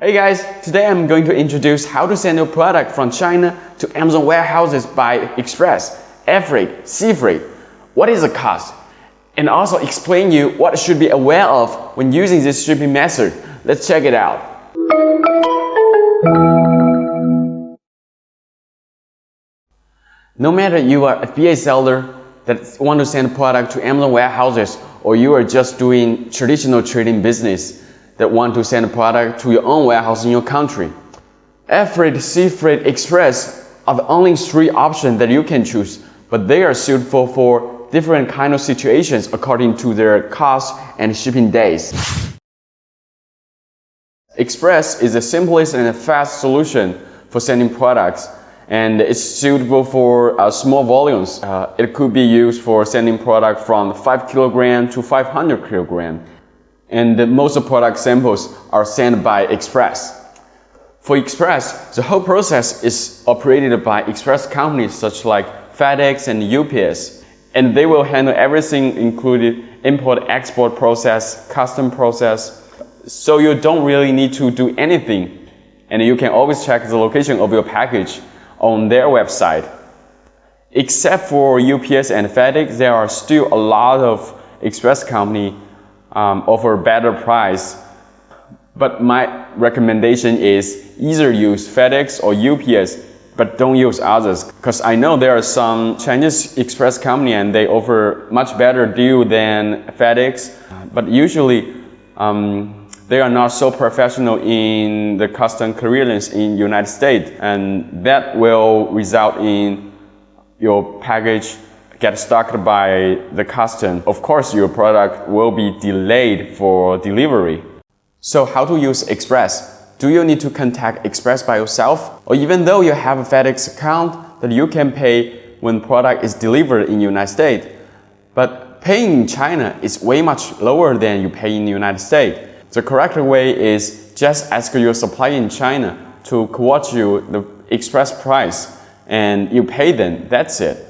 Hey guys, today I'm going to introduce how to send your product from China to Amazon warehouses by express, air freight, sea freight. What is the cost? And also explain you what you should be aware of when using this shipping method. Let's check it out. No matter you are a FBA seller that want to send a product to Amazon warehouses, or you are just doing traditional trading business that want to send a product to your own warehouse in your country. Air freight, sea freight, express are the only three options that you can choose, but they are suitable for different kind of situations according to their cost and shipping days. Express is the simplest and fast solution for sending products, and it's suitable for small volumes. It could be used for sending product from 5 kg to 500 kg. And most of the product samples are sent by express. For express, the whole process is operated by express companies such like FedEx and UPS. And they will handle everything including import-export process, custom process. So you don't really need to do anything. And you can always check the location of your package on their website. Except for UPS and FedEx, there are still a lot of express companies offer better price, but my recommendation is either use FedEx or UPS, but don't use others, because I know there are some Chinese express company and they offer much better deal than FedEx, but usually they are not so professional in the custom clearance in United States, and that will result in your package get stuck by the custom. Of course, your product will be delayed for delivery. So how to use Express? Do you need to contact Express by yourself? Or even though you have a FedEx account that you can pay when product is delivered in the United States, but paying in China is way much lower than you pay in the United States. The correct way is just ask your supplier in China to quote you the express price and you pay them, that's it.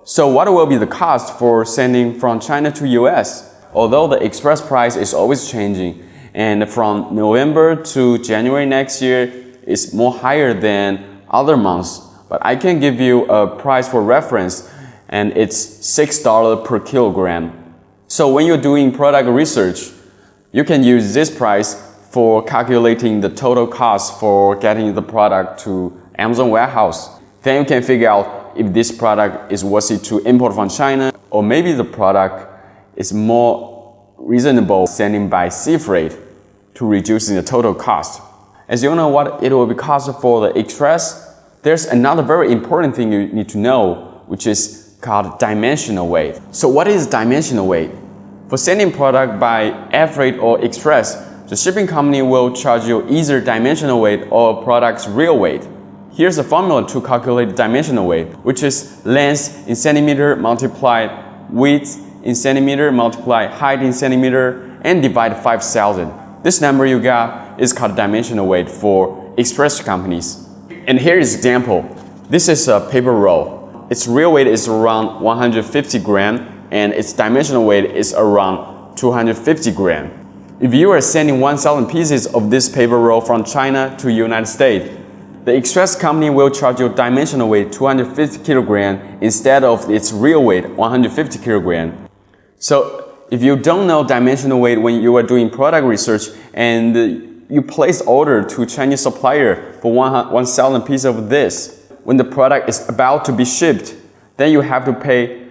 So what will be the cost for sending from China to US? Although the express price is always changing, and from November to January next year is more higher than other months, but I can give you a price for reference, and it's $6 per kilogram. So when you're doing product research, you can use this price for calculating the total cost for getting the product to Amazon warehouse. Then you can figure out if this product is worth it to import from China, or maybe the product is more reasonable sending by sea freight to reducing the total cost. As you know what it will be cost for the express, there's another very important thing you need to know, which is called dimensional weight. So what is dimensional weight? For sending product by air freight or express, the shipping company will charge you either dimensional weight or product's real weight. Here's a formula to calculate dimensional weight, which is length in centimeter multiplied width in centimeter multiplied height in centimeter and divide 5,000. This number you got is called dimensional weight for express companies. And here is an example. This is a paper roll. Its real weight is around 150 grams and its dimensional weight is around 250 grams. If you are sending 1,000 pieces of this paper roll from China to United States, the express company will charge you dimensional weight 250 kg instead of its real weight 150 kg. So if you don't know dimensional weight when you are doing product research and you place order to Chinese supplier for 1,000 pieces of this, when the product is about to be shipped, then you have to pay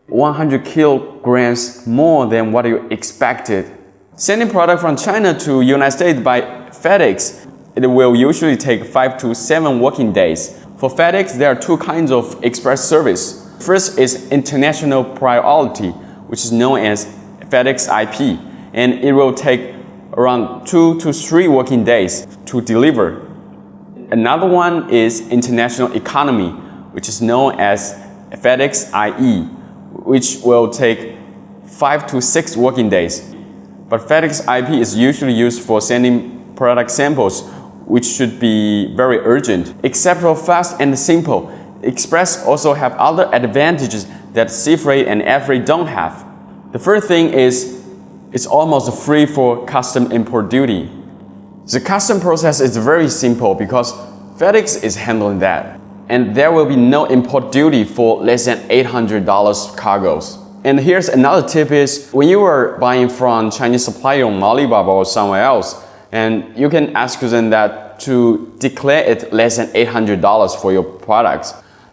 100 kilograms more than what you expected. Sending product from China to United States by FedEx, it will usually take 5 to 7 working days. For FedEx, there are two kinds of express service. First is international priority, which is known as FedEx IP, and it will take around 2 to 3 working days to deliver. Another one is international economy, which is known as FedEx IE, which will take 5 to 6 working days. But FedEx IP is usually used for sending product samples, which should be very urgent. Except for fast and simple, Express also have other advantages that sea freight and air freight don't have. The first thing is it's almost free for custom import duty. The custom process is very simple because FedEx is handling that. And there will be no import duty for less than $800 cargoes. And here's another tip is when you are buying from Chinese supplier on Alibaba or somewhere else, and you can ask them that to declare it less than $800 for your products.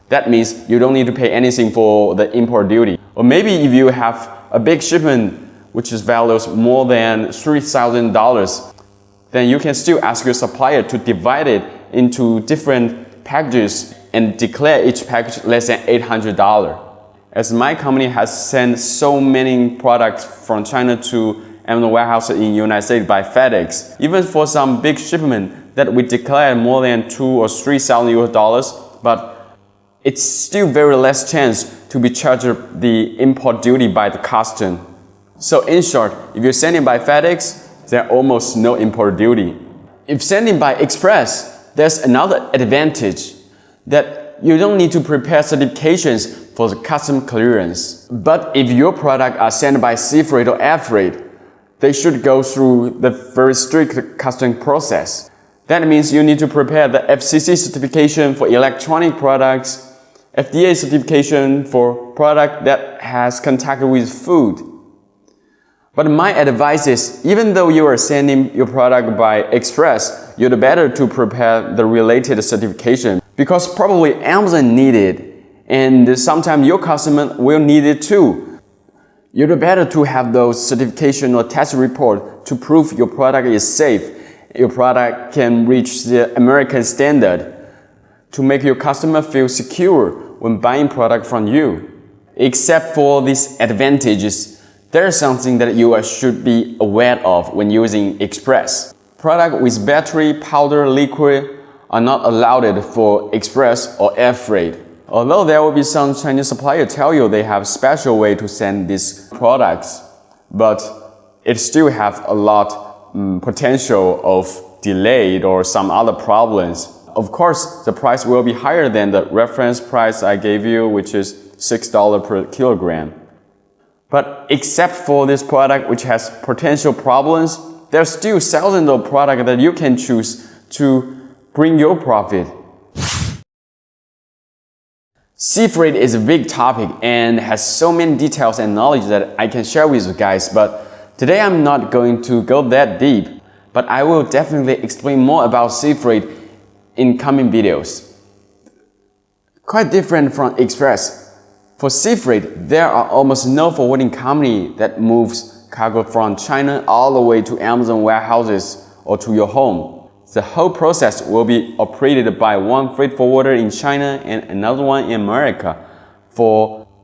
That means you don't need to pay anything for the import duty. Or maybe if you have a big shipment which is values more than $3,000, then you can still ask your supplier to divide it into different packages and declare each package less than $800. As my company has sent so many products from China to Amazon warehouse in the United States by FedEx, even for some big shipment that we declare more than $2,000 or $3,000, but it's still very less chance to be charged the import duty by the custom. So in short, if you're sending by FedEx, there's almost no import duty. If sending by Express, there's another advantage that you don't need to prepare certifications for the custom clearance. But if your product are sent by sea freight or air freight, they should go through the very strict custom process. That means you need to prepare the FCC certification for electronic products, FDA certification for product that has contact with food. But my advice is, even though you are sending your product by Express, you'd better to prepare the related certification because probably Amazon need it, and sometimes your customer will need it too. You'd better to have those certification or test report to prove your product is safe, your product can reach the American standard, to make your customer feel secure when buying product from you. Except for these advantages, there's something that you should be aware of when using Express. Products with battery, powder, liquid are not allowed for Express or air freight. Although there will be some Chinese suppliers tell you they have special way to send these products, but it still have a lot potential of delayed or some other problems. Of course, the price will be higher than the reference price I gave you, which is $6 per kilogram. But except for this product which has potential problems, there's still thousands of products that you can choose to bring your profit. Sea freight is a big topic and has so many details and knowledge that I can share with you guys, but today I'm not going to go that deep, but I will definitely explain more about sea freight in coming videos. Quite different from Express. For sea freight, there are almost no forwarding company that moves cargo from China all the way to Amazon warehouses or to your home. The whole process will be operated by one freight forwarder in China and another one in America.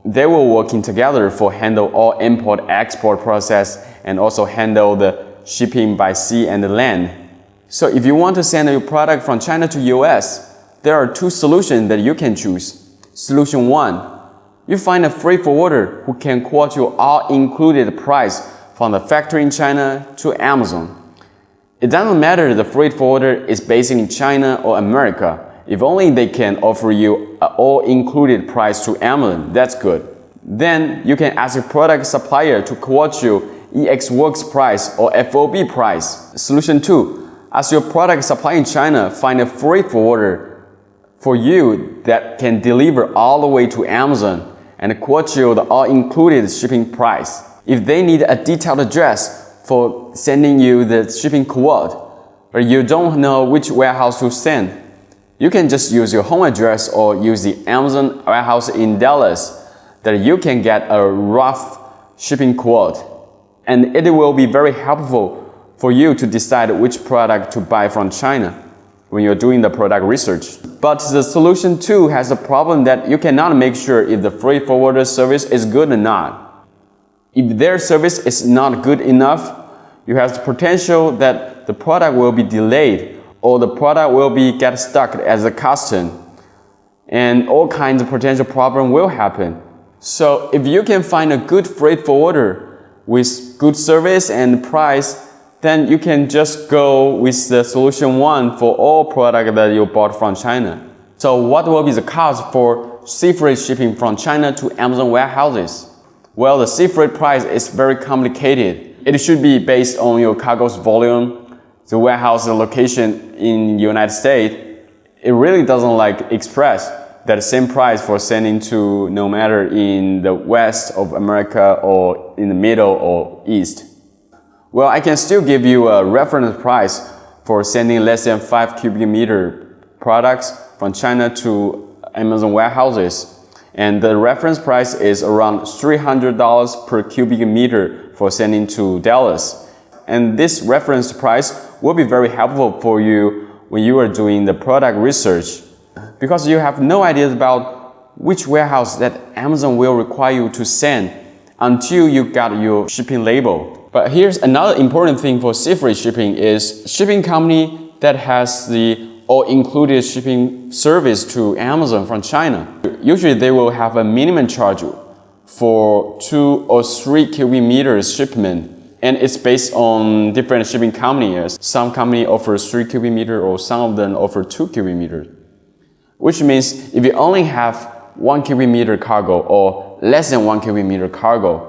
They will working together for handle all import-export process and also handle the shipping by sea and land. So if you want to send your product from China to US, there are two solutions that you can choose. Solution 1. You find a freight forwarder who can quote you all-included price from the factory in China to Amazon. It doesn't matter the freight forwarder is based in China or America. If only they can offer you an all-included price to Amazon, that's good. Then you can ask your product supplier to quote you EX Works price or FOB price. Solution 2. As your product supplier in China, find a freight forwarder for you that can deliver all the way to Amazon and quote you the all-included shipping price. If they need a detailed address for sending you the shipping quote, but you don't know which warehouse to send, you can just use your home address or use the Amazon warehouse in Dallas that you can get a rough shipping quote. And it will be very helpful for you to decide which product to buy from China when you're doing the product research. But the solution 2 has a problem that you cannot make sure if the freight forwarder service is good or not. If their service is not good enough, you have the potential that the product will be delayed or the product will get stuck as a custom, and all kinds of potential problems will happen. So if you can find a good freight forwarder with good service and price, then you can just go with the solution 1 for all products that you bought from China. So what will be the cost for sea freight shipping from China to Amazon warehouses? Well, the sea freight price is very complicated. It should be based on your cargo's volume, the warehouse location in the United States, it really doesn't like express that same price for sending to no matter in the west of America or in the middle or east. Well, I can still give you a reference price for sending less than 5 cubic meter products from China to Amazon warehouses. And the reference price is around $300 per cubic meter for sending to Dallas. And this reference price will be very helpful for you when you are doing the product research, because you have no idea about which warehouse that Amazon will require you to send until you got your shipping label. But here's another important thing for sea freight shipping is shipping company that has the all-included shipping service to Amazon from China. Usually they will have a minimum charge for 2 or 3 cubic meters shipment. And it's based on different shipping companies. Some company offers 3 cubic meter or some of them offer 2 cubic meters. Which means if you only have 1 cubic meter cargo or less than 1 cubic meter cargo,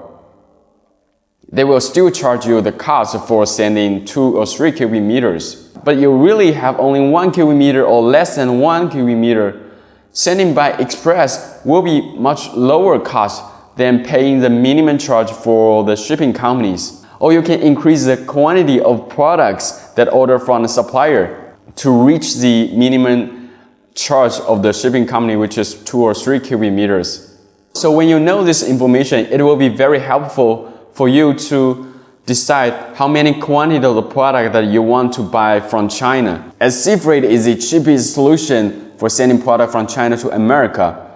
they will still charge you the cost for sending 2 or 3 cubic meters. But you really have only 1 cubic meter or less than 1 cubic meter, sending by express will be much lower cost than paying the minimum charge for the shipping companies. Or you can increase the quantity of products that order from the supplier to reach the minimum charge of the shipping company, which is 2 or 3 cubic meters. So when you know this information, it will be very helpful for you to decide how many quantity of the product that you want to buy from China. As sea freight is the cheapest solution for sending product from China to America.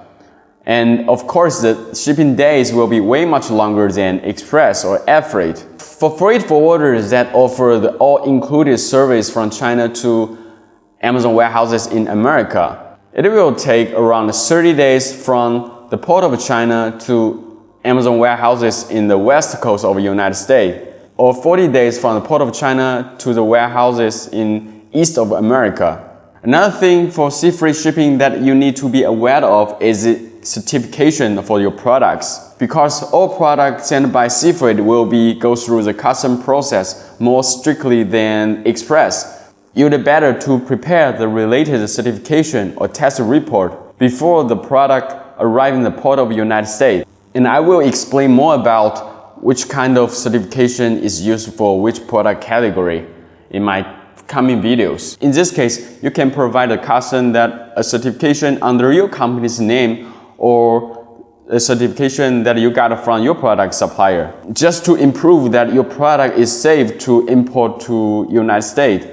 And of course, the shipping days will be way much longer than express or air freight. For freight forwarders that offer the all-included service from China to Amazon warehouses in America, it will take around 30 days from the port of China to Amazon warehouses in the west coast of the United States, or 40 days from the port of China to the warehouses in east of America. Another thing for sea freight shipping that you need to be aware of is the certification for your products, because all products sent by sea freight will go through the custom process more strictly than express. You'd better to prepare the related certification or test report before the product arrives in the port of the United States. And I will explain more about which kind of certification is used for which product category in my coming videos. In this case, you can provide a custom that a certification under your company's name or a certification that you got from your product supplier, just to improve that your product is safe to import to United States.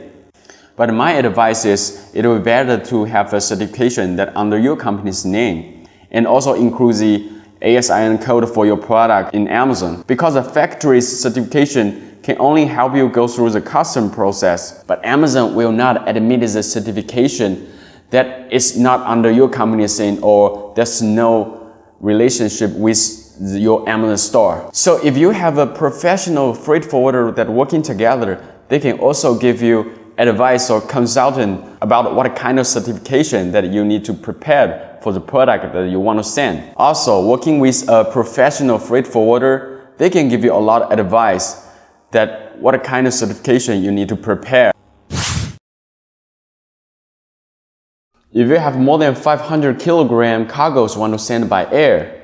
But my advice is it will be better to have a certification that under your company's name and also include the ASIN code for your product in Amazon, because the factory's certification can only help you go through the custom process, but Amazon will not admit the certification that is not under your company's name or there's no relationship with your Amazon store. So if you have a professional freight forwarder that working together, they can also give you advice or consultant about what kind of certification that you need to prepare for the product that you want to send. Also, working with a professional freight forwarder, they can give you a lot of advice that what kind of certification you need to prepare. If you have more than 500 kilogram cargoes want to send by air,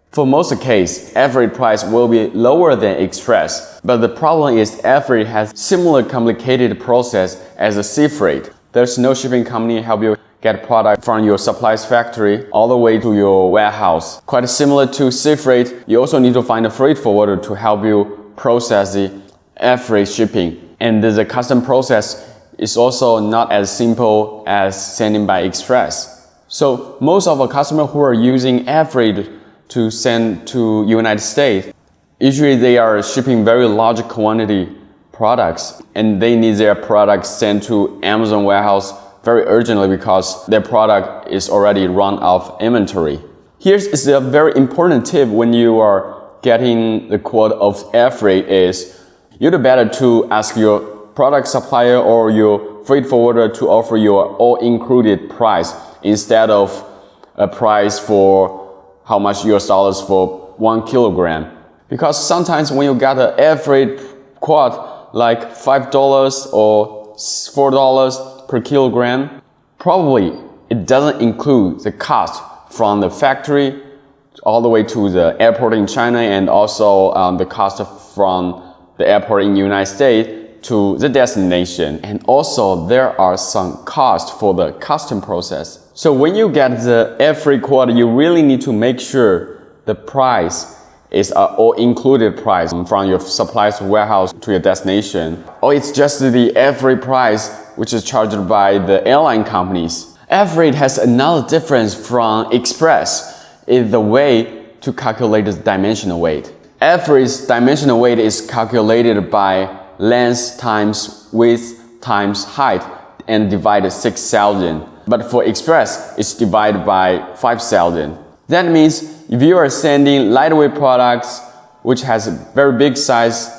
for most cases, air freight price will be lower than express. But the problem is air freight has similar complicated process as a sea freight. There's no shipping company help you get product from your supplies factory all the way to your warehouse. Quite similar to sea freight, you also need to find a freight forwarder to help you process the air freight shipping. And the custom process is also not as simple as sending by express. So most of our customers who are using air freight to send to United States, usually they are shipping very large quantity products and they need their products sent to Amazon warehouse very urgently because their product is already run out of inventory. Here's a very important tip when you are getting the quote of air freight is you'd better to ask your product supplier or your freight forwarder to offer you an all-included price instead of a price for how much US dollars for 1 kilogram. Because sometimes when you got an air freight quote, like $5 or $4 per kilogram, probably it doesn't include the cost from the factory all the way to the airport in China, and also the cost from the airport in the United States to the destination. And also there are some costs for the custom process. So when you get the air freight quote, you really need to make sure the price is an all-included price from your supplier's warehouse to your destination, or it's just the air freight price which is charged by the airline companies. Air freight has another difference from express, is the way to calculate the dimensional weight. Air freight's dimensional weight is calculated by length times width times height and divided 6,000. But for express, it's divided by 5,000. That means if you are sending lightweight products which has a very big size,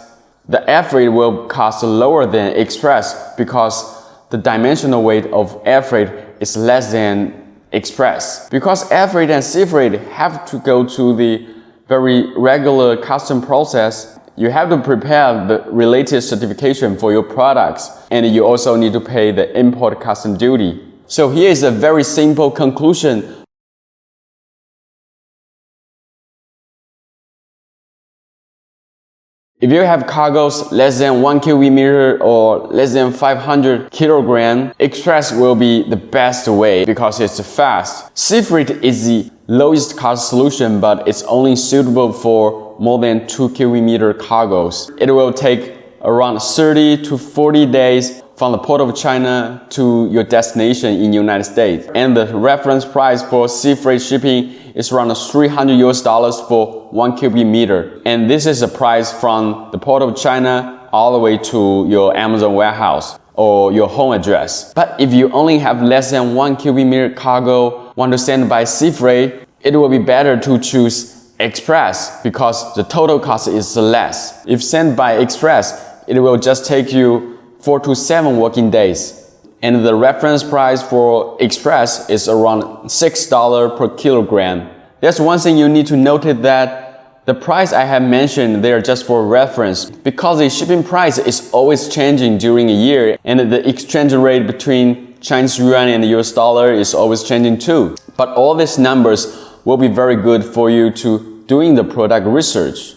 the air freight will cost lower than express because the dimensional weight of air freight is less than express. Because air freight and sea freight have to go to the very regular custom process, you have to prepare the related certification for your products, and you also need to pay the import custom duty. So here is a very simple conclusion. If you have cargoes less than 1 cubic meter or less than 500 kilogram, express will be the best way because it's fast. Sea freight is the lowest cost solution, but it's only suitable for more than 2 cubic meter cargoes. It will take around 30 to 40 days from the port of China to your destination in the United States. And the reference price for sea freight shipping is around $300 for 1 cubic meter. And this is the price from the port of China all the way to your Amazon warehouse or your home address. But if you only have less than 1 cubic meter cargo want to send by sea freight, it will be better to choose express because the total cost is less. If sent by express, it will just take you 4 to 7 working days. And the reference price for express is around $6 per kilogram. There's one thing you need to note, that the price I have mentioned, they are just for reference because the shipping price is always changing during a year, and the exchange rate between Chinese yuan and the US dollar is always changing too. But all these numbers will be very good for you to doing the product research.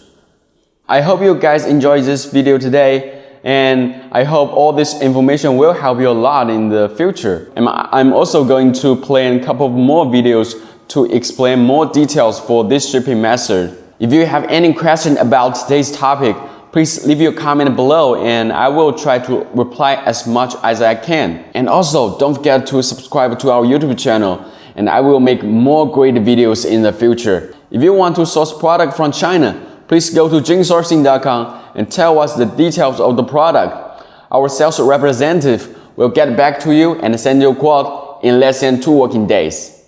I hope you guys enjoyed this video today, and I hope all this information will help you a lot in the future. And I'm also going to plan a couple of more videos to explain more details for this shipping method. If you have any question about today's topic, please leave your comment below and I will try to reply as much as I can. And also, don't forget to subscribe to our YouTube channel, and I will make more great videos in the future. If you want to source product from China, please go to Jingsourcing.com and tell us the details of the product. Our sales representative will get back to you and send you a quote in less than 2 working days.